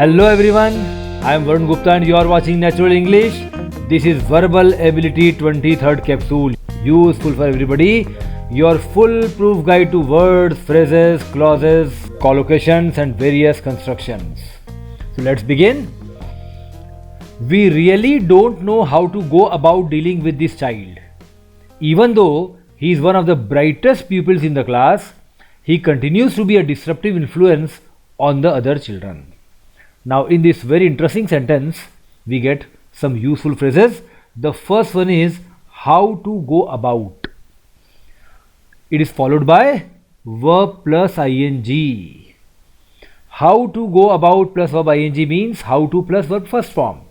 Hello everyone, I am Varun Gupta and you are watching Natural English. This is Verbal Ability 23rd capsule, useful for everybody. Your foolproof guide to words, phrases, clauses, collocations and various constructions. So let's begin. We really don't know how to go about dealing with this child. Even though he is one of the brightest pupils in the class, he continues to be a disruptive influence on the other children. Now in this very interesting sentence, we get some useful phrases. The first one is how to go about. It is followed by verb plus ing. How to go about plus verb ing means how to plus verb first form.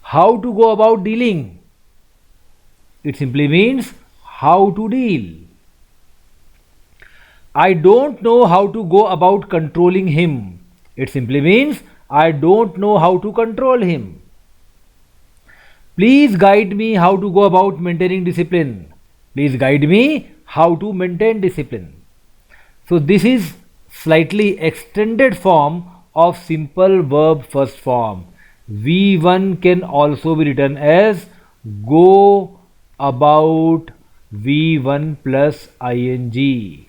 How to go about dealing. It simply means how to deal. I don't know how to go about controlling him. It simply means I don't know how to control him. Please guide me how to go about maintaining discipline. Please guide me how to maintain discipline. So this is slightly extended form of simple verb first form. V1 can also be written as go about V1 plus ing.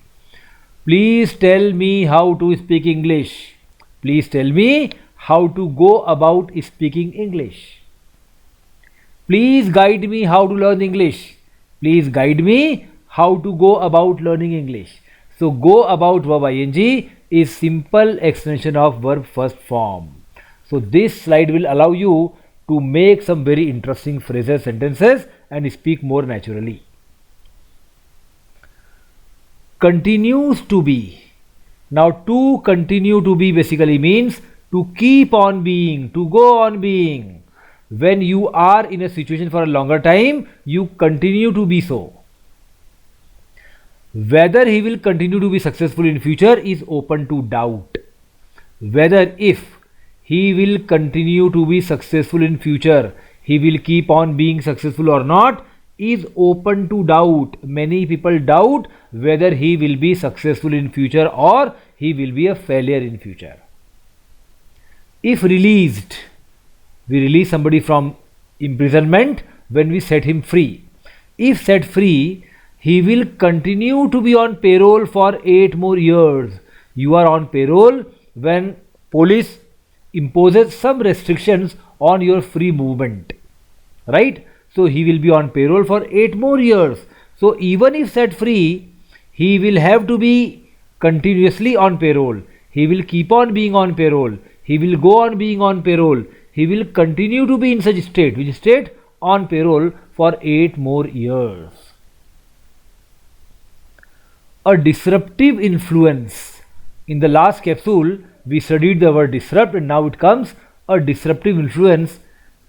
Please tell me how to speak English. Please tell me how to go about speaking English. Please guide me how to learn English. Please guide me how to go about learning English. So go about verb ing is simple extension of verb first form. So this slide will allow you to make some very interesting phrases, sentences and speak more naturally. Continues to be. Now to continue to be basically means to keep on being, to go on being. When you are in a situation for a longer time, you continue to be so. Whether he will continue to be successful in future is open to doubt. Whether if he will continue to be successful in future, he will keep on being successful or not is open to doubt. Many people doubt whether he will be successful in future or he will be a failure in future. If released, we release somebody from imprisonment when we set him free. If set free, he will continue to be on payroll for 8 more years. You are on payroll when police imposes some restrictions on your free movement, right? So he will be on payroll for 8 more years. So even if set free, he will have to be continuously on payroll. He will keep on being on payroll. He will go on being on payroll. He will continue to be in such state, which state? On payroll for 8 more years. A disruptive influence. In the last capsule, we studied the word disrupt and now it comes a disruptive influence.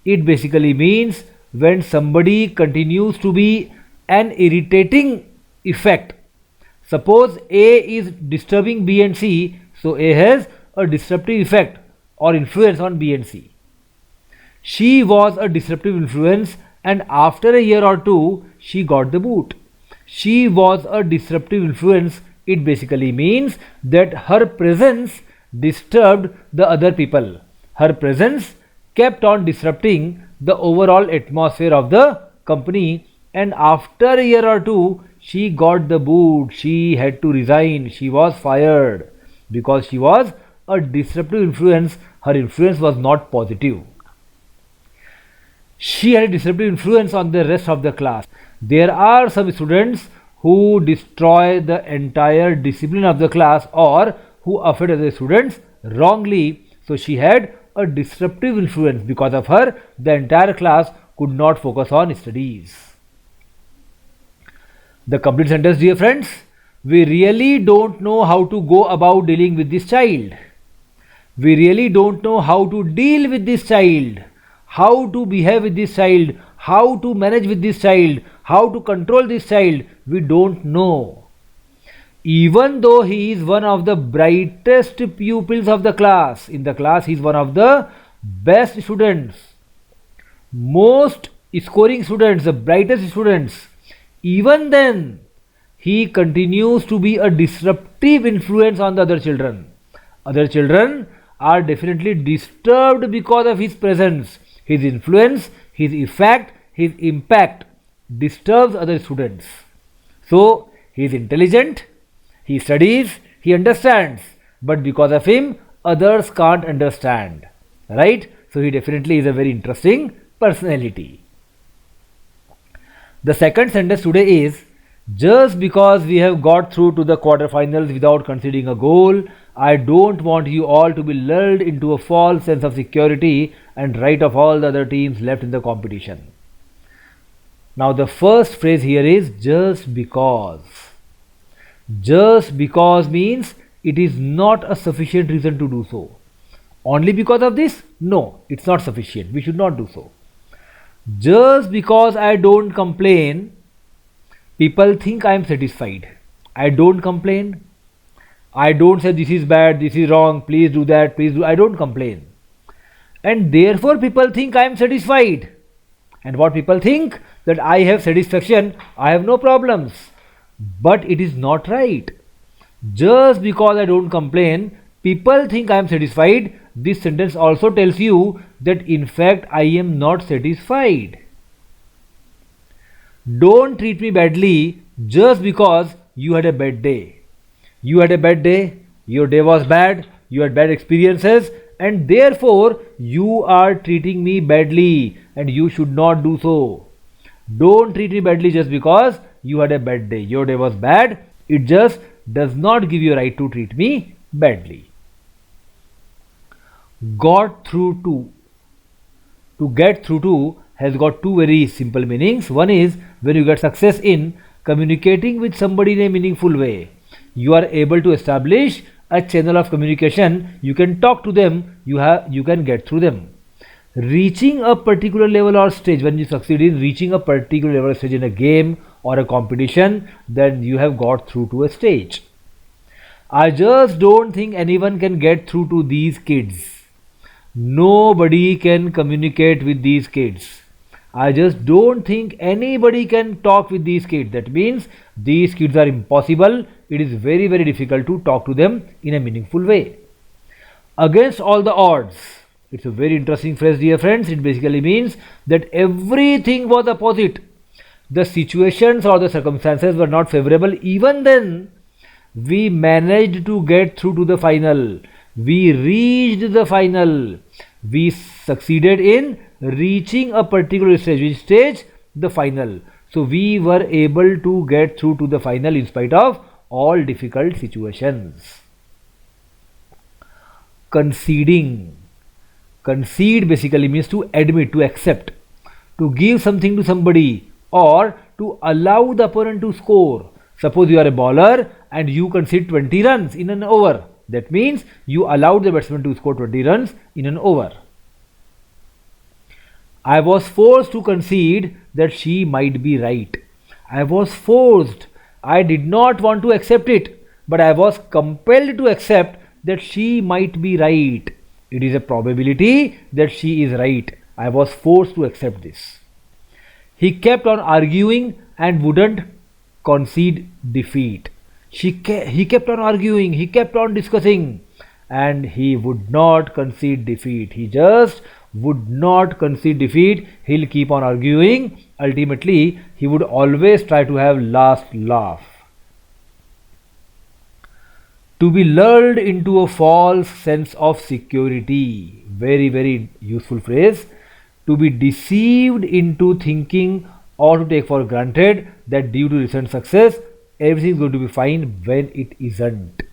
It basically means when somebody continues to be an irritating effect. Suppose A is disturbing B and C, so A has a disruptive effect or influence on B and C. She was a disruptive influence and after a year or two, she got the boot. She was a disruptive influence. It basically means that her presence disturbed the other people. Her presence kept on disrupting the overall atmosphere of the company and after a year or two, she got the boot. She had to resign. She was fired because she was a disruptive influence. Her influence was not positive. She had a disruptive influence on the rest of the class. There are some students who destroy the entire discipline of the class or who affect other students wrongly. So she had a disruptive influence. Because of her, the entire class could not focus on studies. The complete sentence, dear friends. We really don't know how to go about dealing with this child. We really don't know how to deal with this child, how to behave with this child, how to manage with this child, how to control this child. We don't know. Even though he is one of the brightest pupils of the class, in the class he is one of the best students, most scoring students, the brightest students, even then he continues to be a disruptive influence on the other children. Other children are definitely disturbed because of his presence, his influence, his effect, his impact disturbs other students. So he is intelligent, he studies, he understands, but because of him, others can't understand. Right? So he definitely is a very interesting personality. The second sentence today is, just because we have got through to the quarterfinals without conceding a goal, I don't want you all to be lulled into a false sense of security and right of all the other teams left in the competition. Now the first phrase here is just because. Just because means it is not a sufficient reason to do so. Only because of this? No, it's not sufficient. We should not do so. Just because I don't complain, people think I am satisfied. I don't complain. I don't say this is bad, this is wrong, please do that, please do. I don't complain. And therefore people think I am satisfied. And what people think? That I have satisfaction, I have no problems. But it is not right. Just because I don't complain, people think I am satisfied. This sentence also tells you that in fact I am not satisfied. Don't treat me badly just because you had a bad day. You had a bad day, your day was bad, you had bad experiences, and therefore you are treating me badly, and you should not do so. Don't treat me badly just because you had a bad day. Your day was bad, it just does not give you a right to treat me badly. Got through to. To get through to has got two very simple meanings. One is when you get success in communicating with somebody in a meaningful way. You are able to establish a channel of communication. You can talk to them. You can get through them. Reaching a particular level or stage, when you succeed in reaching a particular level or stage in a game or a competition, then you have got through to a stage. I just don't think anyone can get through to these kids. Nobody can communicate with these kids. I just don't think anybody can talk with these kids. That means these kids are impossible. It is very, very difficult to talk to them in a meaningful way. Against all the odds. It's a very interesting phrase, dear friends. It basically means that everything was opposite. The situations or the circumstances were not favorable. Even then, we managed to get through to the final. We reached the final. We succeeded in reaching a particular stage. Which stage? The final. So we were able to get through to the final in spite of all difficult situations. Conceding. Concede basically means to admit, to accept, to give something to somebody, or to allow the opponent to score. Suppose you are a bowler and you concede 20 runs in an over. That means you allowed the batsman to score 20 runs in an over. I was forced to concede that she might be right. I was forced. I did not want to accept it, but I was compelled to accept that she might be right. It is a probability that she is right. I was forced to accept this. He kept on arguing and wouldn't concede defeat. He kept on arguing, he kept on discussing, and he would not concede defeat. He just would not concede defeat. He'll keep on arguing. Ultimately, he would always try to have last laugh. To be lulled into a false sense of security. Very, very useful phrase. To be deceived into thinking or to take for granted that due to recent success, everything is going to be fine when it isn't.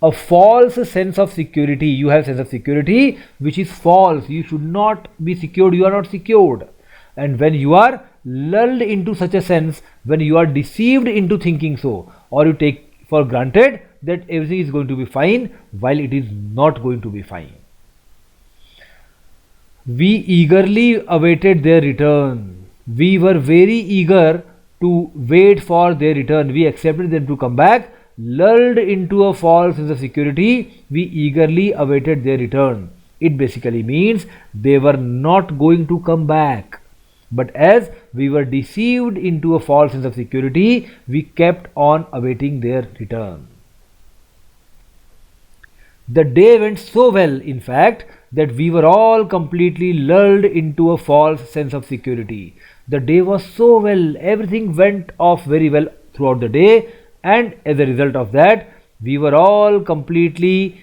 A false sense of security. You have sense of security which is false. You should not be secured. You are not secured. And when you are lulled into such a sense, when you are deceived into thinking so, or you take for granted that everything is going to be fine while it is not going to be fine. We eagerly awaited their return. We were very eager to wait for their return. We accepted them to come back. Lulled into a false sense of security, we eagerly awaited their return. It basically means they were not going to come back. But as we were deceived into a false sense of security, we kept on awaiting their return. The day went so well, in fact, that we were all completely lulled into a false sense of security. The day was so well, everything went off very well throughout the day, and as a result of that, we were all completely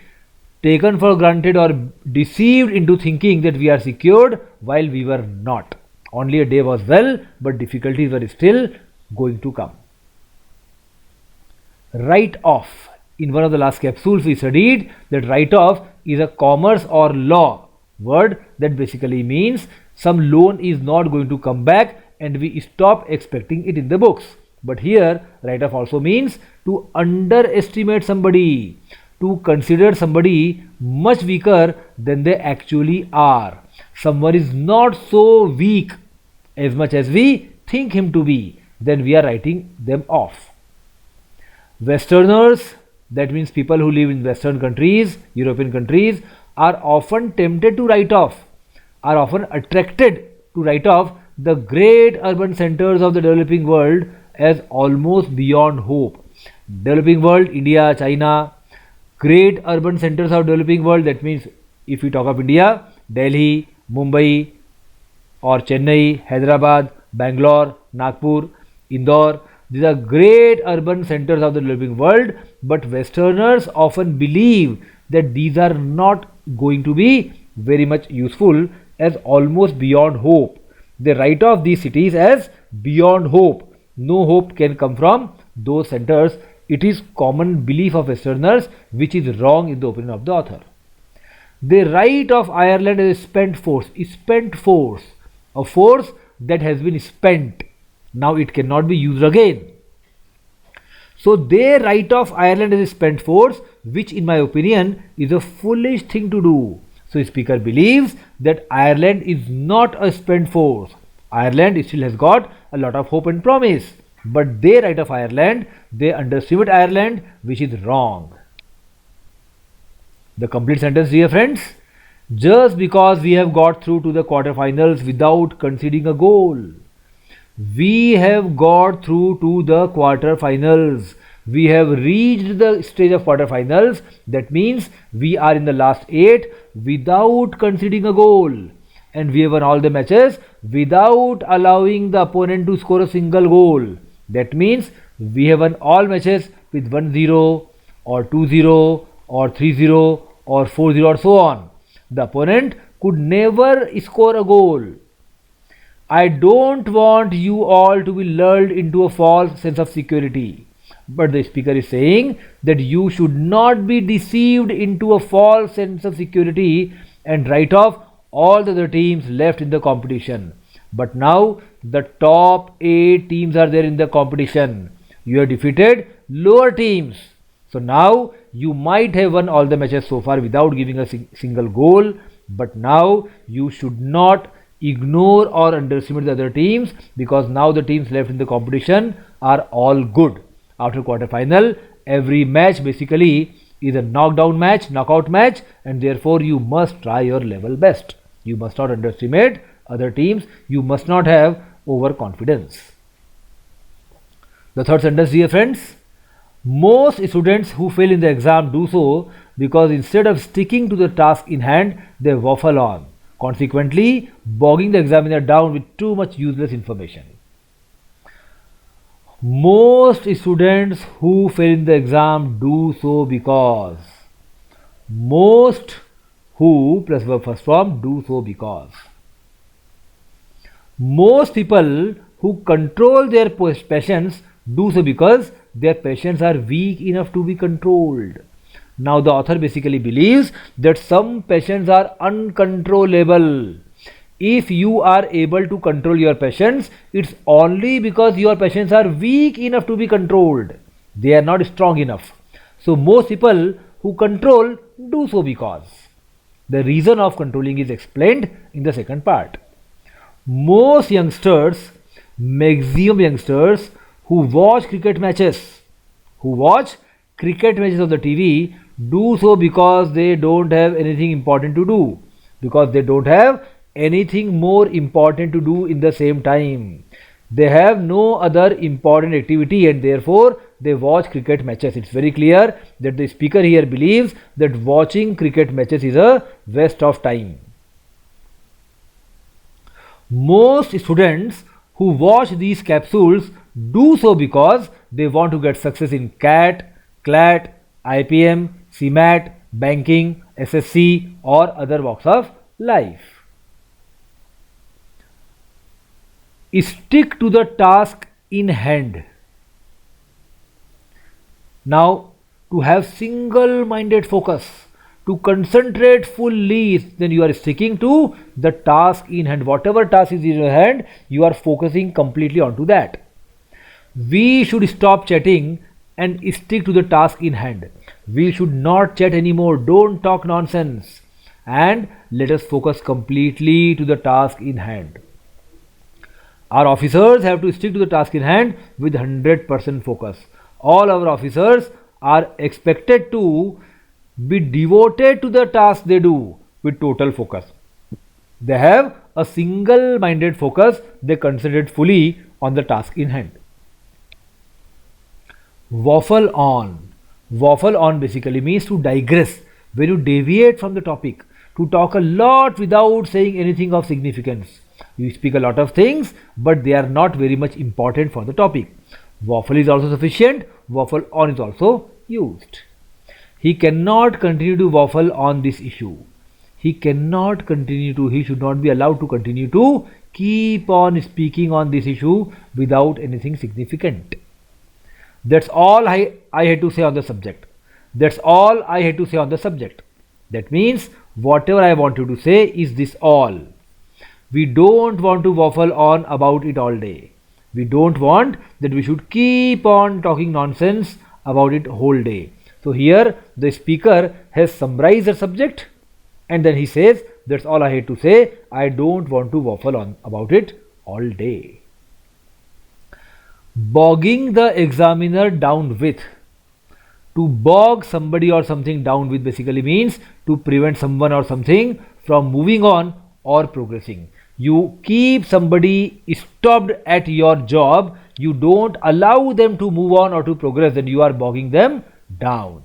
taken for granted or deceived into thinking that we are secured while we were not. Only a day was well, but difficulties were still going to come. Write off. In one of the last capsules, we studied that write off is a commerce or law word that basically means some loan is not going to come back and we stop expecting it in the books. But here, write off also means to underestimate somebody, to consider somebody much weaker than they actually are. Someone is not so weak as much as we think him to be, then we are writing them off. Westerners, that means people who live in Western countries, European countries, are often tempted to write off, are often attracted to write off the great urban centers of the developing world as almost beyond hope. Developing world, India, China, great urban centers of developing world, that means if we talk of India, Delhi, Mumbai or Chennai, Hyderabad, Bangalore, Nagpur, Indore, these are great urban centers of the developing world, but Westerners often believe that these are not going to be very much useful as almost beyond hope. They write off these cities as beyond hope. No hope can come from those centers. It is common belief of Westerners which is wrong in the opinion of the author. They write off Ireland as a spent force, a force that has been spent. Now it cannot be used again. So they write off Ireland as a spent force, which in my opinion is a foolish thing to do. So speaker believes that Ireland is not a spent force. Ireland still has got a lot of hope and promise. But they write off Ireland, they underestimate Ireland, which is wrong. The complete sentence, dear friends. Just because we have got through to the quarterfinals without conceding a goal. We have got through to the quarterfinals. We have reached the stage of quarterfinals. That means we are in the last 8 without conceding a goal. And we have won all the matches without allowing the opponent to score a single goal. That means we have won all matches with 1-0 or 2-0 or 3-0 or 4-0 or so on. The opponent could never score a goal. I don't want you all to be lulled into a false sense of security. But the speaker is saying that you should not be deceived into a false sense of security and write off all the other teams left in the competition. But now the top 8 teams are there in the competition. You have defeated lower teams. So now you might have won all the matches so far without giving a single goal. But now you should not ignore or underestimate the other teams, because now the teams left in the competition are all good. After quarterfinal, every match basically is a knockdown match, knockout match, and therefore you must try your level best. You must not underestimate other teams. You must not have overconfidence. The third sentence, dear friends. Most students who fail in the exam do so because instead of sticking to the task in hand, they waffle on, consequently bogging the examiner down with too much useless information. Most students who fail in the exam do so because. Most who plus verb first form do so because. Most people who control their passions do so because their passions are weak enough to be controlled. Now the author basically believes that some passions are uncontrollable. If you are able to control your passions, it's only because your passions are weak enough to be controlled. They are not strong enough. So most people who control do so because. The reason of controlling is explained in the second part. Most youngsters, maximum youngsters who watch cricket matches of the TV do so because they don't have anything important to do, because they don't have anything more important to do in the same time. They have no other important activity and therefore they watch cricket matches. It's very clear that the speaker here believes that watching cricket matches is a waste of time. Most students who watch these capsules do so because they want to get success in CAT, CLAT, IPM, CMAT, banking, SSC or other walks of life. Stick to the task in hand. Now, to have single-minded focus, to concentrate fully, then you are sticking to the task in hand. Whatever task is in your hand, you are focusing completely onto that. We should stop chatting and stick to the task in hand. We should not chat anymore. Don't talk nonsense. And let us focus completely to the task in hand. Our officers have to stick to the task in hand with 100% focus. All our officers are expected to be devoted to the task they do with total focus. They have a single-minded focus. They concentrate fully on the task in hand. Waffle on. Waffle on basically means to digress. When you deviate from the topic, to talk a lot without saying anything of significance. You speak a lot of things, but they are not very much important for the topic. Waffle is also sufficient. Waffle on is also used. He cannot continue to waffle on this issue. He cannot continue to, he should not be allowed to continue to keep on speaking on this issue without anything significant. That's all I had to say on the subject. That's all I had to say on the subject. That means whatever I want you to say is this all. We don't want to waffle on about it all day. We don't want that we should keep on talking nonsense about it whole day. So here the speaker has summarized the subject and then he says, that's all I had to say. I don't want to waffle on about it all day. Bogging the examiner down with. To bog somebody or something down with basically means to prevent someone or something from moving on or progressing. You keep somebody stopped at your job, you don't allow them to move on or to progress, then you are bogging them down.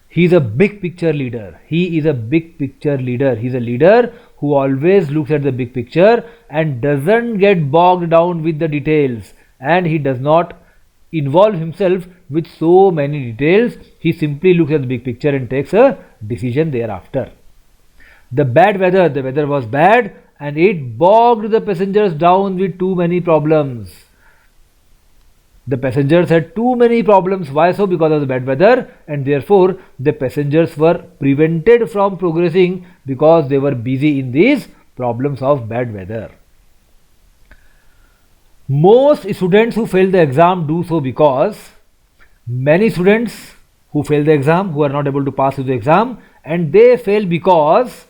He is a big picture leader. He is a big picture leader. He is a leader who always looks at the big picture and doesn't get bogged down with the details. And he does not involve himself with so many details. He simply looks at the big picture and takes a decision thereafter. The bad weather, the weather was bad and it bogged the passengers down with too many problems. The passengers had too many problems. Why so? Because of the bad weather, and therefore the passengers were prevented from progressing because they were busy in these problems of bad weather. Most students who fail the exam do so because many students who fail the exam, who are not able to pass through the exam, and they fail because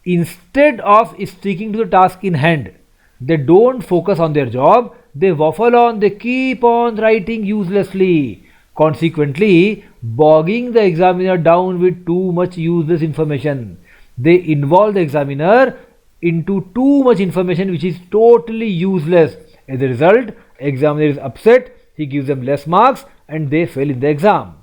instead of sticking to the task in hand, they don't focus on their job, they waffle on, they keep on writing uselessly, consequently bogging the examiner down with too much useless information. They involve the examiner into too much information which is totally useless. As a result, examiner is upset, he gives them less marks and they fail in the exam.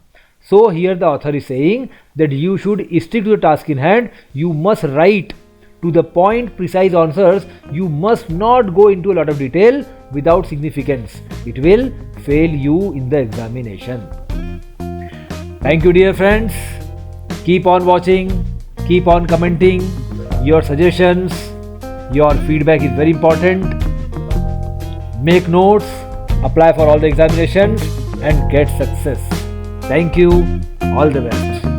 So here the author is saying that you should stick to the task in hand. You must write to the point precise answers. You must not go into a lot of detail without significance. It will fail you in the examination. Thank you dear friends. Keep on watching, keep on commenting. Your suggestions, your feedback is very important. Make notes, apply for all the examinations and get success. Thank you. All the best.